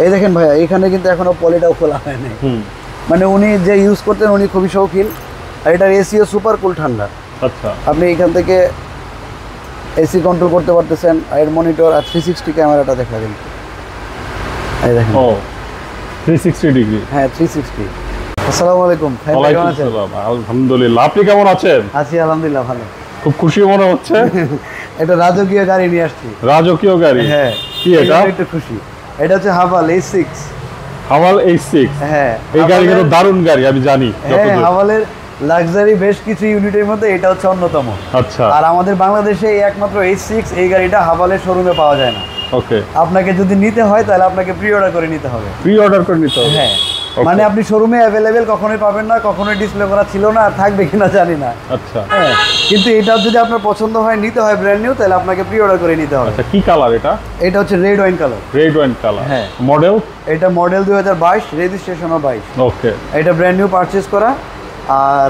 এই দেখেন ভাইয়া, এখানে কিন্তু এখনো পলিটাও খোলা হয় নাই। মানে উনি যে ইউজ করতেন উনি খুবই শৌখিন। আর এটার এসিও সুপার কুল ঠান্ডা। আচ্ছা, আপনি এখান থেকে এসি কন্ট্রোল করতে পারতেছেন। এর মনিটর আর 360 ক্যামেরাটা দেখা দিন। এই দেখেন, ও 360 ডিগ্রি। হ্যাঁ 360। আসসালামু আলাইকুম। ওয়ালাইকুম আসসালাম। আলহামদুলিল্লাহ, আপনি কেমন আছেন? আছি আলহামদুলিল্লাহ, ভালো। খুব খুশি মনে হচ্ছে। এটা রাজকীয় গাড়ি নিয়ে আসছি। রাজকীয় গাড়ি? হ্যাঁ। কি এটা? একটু খুশি। এটা হচ্ছে হাভাল H6। হাভাল H6। হ্যাঁ, এই গাড়ি কিন্তু দারুণ গাড়ি, আমি জানি। হ্যাঁ, হাভালের লাক্সারি বেশ কিছু ইউনিটের মধ্যে এটা হচ্ছে অন্যতম। আচ্ছা। আর আমাদের বাংলাদেশে একমাত্র H6 এই গাড়িটা হাভালের শোরুমে পাওয়া যায় না। ওকে। আপনাকে যদি নিতে হয় তাহলে আপনাকে প্রি অর্ডার করে নিতে হবে। প্রি অর্ডার করে নিতে হবে? হ্যাঁ, মানে আপনি শোরুমে অ্যাভেলেবেল কখনোই পাবেন না, কখনোই ডিসপ্লে করা ছিল না, আর থাকবে কিনা জানি না। আচ্ছা। হ্যাঁ, কিন্তু এটা যদি আপনার পছন্দ হয়, নিতে হয় ব্র্যান্ড নিউ, তাহলে আপনাকে প্রি অর্ডার করে নিতে হবে। আচ্ছা, কি কালার এটা? এটা হচ্ছে red wine colour. Red wine colour. হ্যাঁ। মডেল? এটা মডেল 2022, রেজিস্ট্রেশনও 22। ওকে। এটা ব্র্যান্ড নিউ পারচেজ করা। আর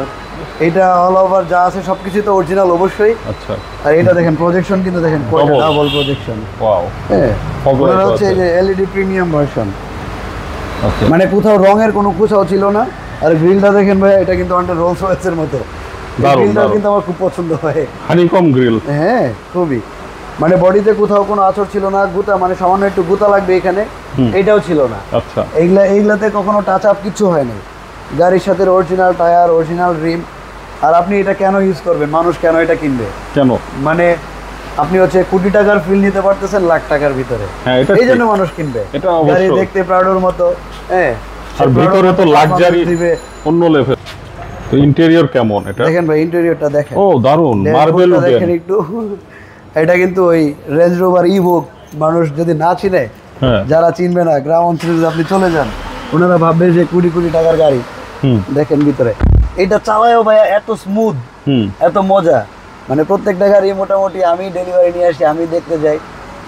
এটা অল ওভার যা আছে সবকিছু তো অরিজিনাল অবশ্যই। আচ্ছা। আর এটা দেখেন প্রজেকশন কিন্তু দেখেন ডাবল প্রজেকশন। ওয়াও। হ্যাঁ, এটা হচ্ছে যে এলইডি প্রিমিয়াম ভার্সন। ওকে। মানে কোথাও রঙের কোনো কোথাও ছিল না। আর গ্রিলটা দেখেন ভাই, এটা কিন্তু অনেকটা রোলস রয়েসের মতো। গ্রিলটা কিন্তু আমার খুব পছন্দ হয়। Honeycomb grill. হ্যাঁ, খুবই। মানে বডিতে কোথাও কোনো আঁচড় ছিল না, গুতা মানে সামান্য একটু গুতা লাগবে এখানে, এটাও ছিল না। আচ্ছা। এইগুলাতে কখনো টাচ আপ কিছু হয়নি। গাড়ির সাথে অরিজিনাল টায়ার, অরিজিনাল রিম। আর আপনি এটা কেন ইউজ করবেন, মানুষ কেন এটা কিনবে? কেন? মানে আপনি হচ্ছে কোটি টাকার ফিল নিতে পারতেছেন লাখ টাকার ভিতরে। হ্যাঁ, এই জন্য মানুষ কিনবে। এটা অবশ্যই। গাড়ি দেখতে প্রাউডের মতো। হ্যাঁ, আর ভিতরে তো লাক্সারি অন্য লেভেল। তো ইন্টেরিয়র কেমন এটা? দেখেন ভাই, ইন্টেরিয়রটা দেখেন। ও দারুণ, মার্বেল দেখেন একটু। এটা কিন্তু ওই রেঞ্জ রোভার ইভোক। মানুষ যদি না চিনে, যারা চিনবে না, গ্রাম অঞ্চলে যদি আপনি চলে যান, ওনারা ভাববে যে কোটি কোটি টাকার গাড়ি। দেখেন ভিতরে এটা চালায়ও ভাই এত স্মুথ, এত মজা। মানে প্রত্যেকটা গাড়ি মোটামুটি আমি ডেলিভারি নিয়ে আসি, আমি দেখতে যাই।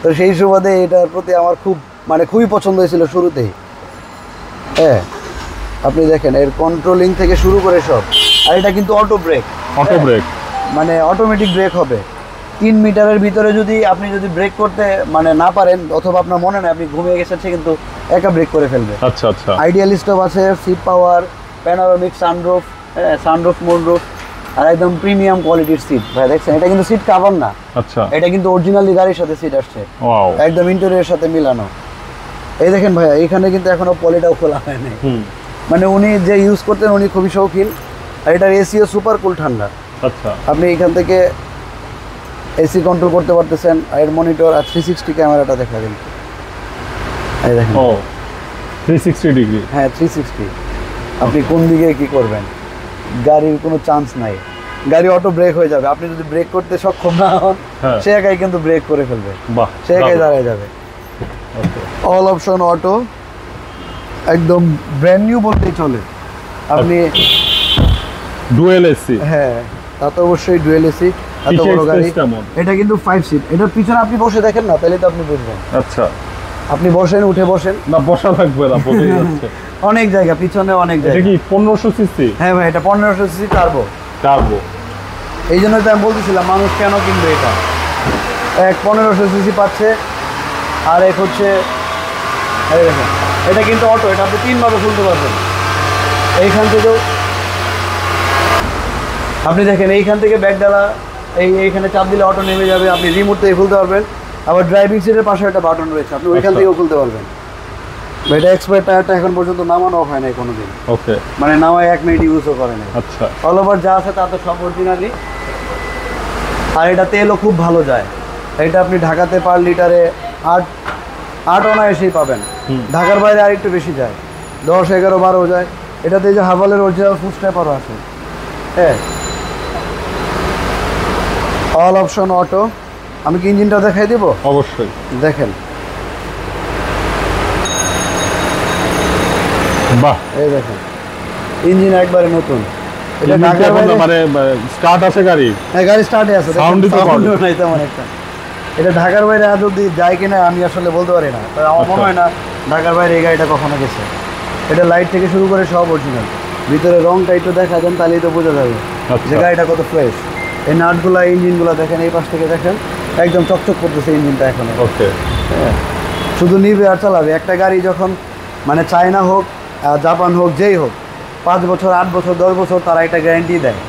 তো সেই সুবাদে এটার প্রতি আমার খুবই পছন্দ হয়েছিল শুরুতেই। হ্যাঁ, আপনি দেখেন এর কন্ট্রোলিং থেকে শুরু করে সব। আর এটা কিন্তু অটো ব্রেক। অটো ব্রেক মানে অটোমেটিক ব্রেক হবে। 3 মিটারের ভিতরে যদি আপনি ব্রেক করতে মানে না পারেন, অথবা আপনার মনে নেই আপনি ঘুমিয়ে গেছেন, সে কিন্তু একা ব্রেক করে ফেলবে। আচ্ছা আচ্ছা। আইডিয়াল স্টপ আছে, seat power, panoramic sunroof, sunroof moonroof, আর একদম প্রিমিয়াম কোয়ালিটির সিট। ভাই দেখছেন, এটা কিন্তু সিট কভার না। আচ্ছা। এটা কিন্তু অরিজিনালি গাড়ির সাথে সিট আসছে। ওয়াও। একদম ইন্টেরিয়রের সাথে মিলানো। এই দেখেন ভাইয়া, এখানে কিন্তু এখনো পলিটাও খোলা হয় নাই। মানে উনি যে ইউজ করতেন উনি খুবই শৌখিন। আর এটার এসিও সুপার কুল ঠান্ডা। আচ্ছা। আপনি এখান থেকে এসি কন্ট্রোল করতে পারতেছেন। এর মনিটর আর 360 ক্যামেরাটা দেখা দিন। এই দেখেন, ও 360 ডিগ্রি। হ্যাঁ 360। আপনি কোন দিকে কি করবেন, গাড়ির কোনো চান্স নাই। গাড়ি অটো ব্রেক হয়ে যাবে। আপনি যদি ব্রেক করতে সক্ষম না হন, সে একাই কিন্তু ব্রেক করে ফেলবে। বাহ, সে একাই দাঁড়ায় যাবে। অল অপশন অটো, একদম ব্র্যান্ড নিউ বলতেই চলে। আপনি ডুয়েল এসি? হ্যাঁ, তা তো অবশ্যই ডুয়েল এসি। এত বড় গাড়ি। এটা কিন্তু 5 সিট। এটার পিছনে আপনি বসে দেখেন না, তাহলে তো আপনি বুঝবেন। আচ্ছা। আপনি বসেন, উঠে বসেন। না, বসা লাগবে না, বসেই যাচ্ছে। অনেক জায়গা, পিছনে অনেক জায়গা। এটা কি 1500 সিসি? হ্যাঁ ভাই, এটা 1500 সিসি টার্বো। টার্বো। এই জন্য তো আমি বলতেছিলাম মানুষ কেন কিনবে এটা। এক 1500 সিসি পাচ্ছে, আর এক হচ্ছে দেখেন, এটা কিন্তু অটো। এটা আপনি 3 ভাবে খুলতে পারবেন। এইখান থেকেও আপনি দেখেন, এইখান থেকে ব্যাগ ডালা, এইখানে চাপ দিলে অটো নেমে যাবে। আপনি রিমোট থেকে খুলতে পারবেন। আবার ড্রাইভিং সিটের পাশে একটা বাটন রয়েছে, আপনি ওইখান থেকেও খুলতে পারবেন। এটা এক্সপায়ার টায়ারটা এখন পর্যন্ত নামানো হয় নাই কোনোদিন। ওকে। মানে নামায় 1 মিনিট ইউজও করে নাই। আচ্ছা। অল ওভার যা আছে তা তো সব অরিজিনালি। আর এটা তেলও খুব ভালো যায়। এটা আপনি ঢাকাতে পার লিটারে 8 অনায়াসেই পাবেন। ঢাকার বাইরে আর একটু বেশি যায়, 10, 11, 12 যায়। এটাতে এই যে হাভালের অরিজিনাল ফুড স্ট্যাপারও আছে। হ্যাঁ, অল অপশন অটো। আমি কি ইঞ্জিনটা দেখাই দেব? অবশ্যই। দেখেন, বাহ, এই দেখেন ইঞ্জিন একবারে নতুন। এটা ঢাকার বাইরে মানে স্টার্ট আছে গাড়ি? হ্যাঁ, গাড়ি স্টার্টে আছে, সাউন্ডই তো নাই তেমন একটা। এটা ঢাকার বাইরে আজ অব্দি যায় কিনা আমি আসলে বলতে পারি না। তবে আমার মনে হয় না ঢাকার বাইরে এই গাড়িটা কখনো গেছে। এটা লাইট থেকে শুরু করে সব অরিজিনাল। ভিতরে রংটা একটু দেখা দেন, তাহলেই তো বোঝা যাবে যে গাড়িটা কত ফ্রেশ। এই নাটগুলা, ইঞ্জিনগুলো দেখেন, এই পাশ থেকে দেখেন, একদম চকচক করতেছে ইঞ্জিনটা এখন। ওকে। হ্যাঁ, শুধু নিবে আর চালাবে। একটা গাড়ি যখন মানে চায়না হোক জাপান হোক যেই হোক 5 বছর 8 বছর 10 বছর তারা একটা গ্যারান্টি দেয়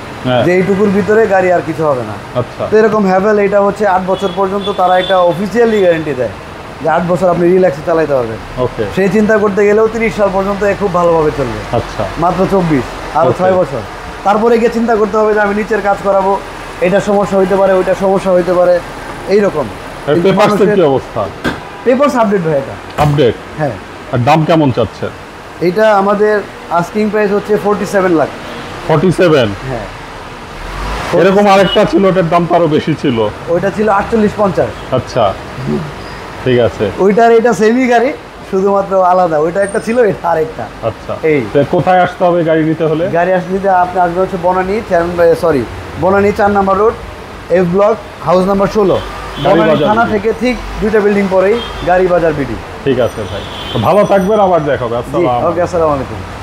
যে এইটুকুর ভিতরে গাড়ি আর কিছু হবে না। আচ্ছা, তো এরকম হ্যাভেল এটা হচ্ছে 8 বছর পর্যন্ত তারা একটা অফিসিয়ালি গ্যারান্টি দেয় যে 8 বছর আপনি রিল্যাক্সে চালাতে পারবেন। ওকে, সেই চিন্তা করতে গেলেও 30 সাল পর্যন্ত এ খুব ভালোভাবে চলবে। আচ্ছা, মাত্র 24 আরও 6 বছর। তারপরে গিয়ে চিন্তা করতে হবে যে আমি নিচের কাজ করাবো, এটা সমস্যা হইতে পারে, ওইটা সমস্যা হইতে পারে, এইরকম। পেপারসের কি অবস্থা? পেপারস আপডেট ভাই, এটা আপডেট। হ্যাঁ। আর দাম কেমন চাচ্ছে? এটা আমাদের আস্কিং প্রাইস হচ্ছে 47 লাখ। 47? হ্যাঁ। এরকম আরেকটা ছিল, ওটার দাম তো আরো বেশি ছিল। ওইটা ছিল 48-50। আচ্ছা, ঠিক আছে। ওইটার এটা সেমি গাড়ি, শুধুমাত্র আলাদা। ওইটা একটা ছিল, এটা আরেকটা। আচ্ছা, এই তো কোথায় আসতে হবে গাড়ি নিতে হলে? গাড়ি আসলে আপনি আসবে হচ্ছে Banani Banani 4 number road, F block, house number 16, Banani থানা থেকে ঠিক 2টা বিল্ডিং পরেই গাড়ি বাজার বিডি। ঠিক আছে ভাই, তো ভালো থাকবেন, আবার দেখা হবে। আসসালামু আলাইকুম। ওকে, আসসালামু আলাইকুম।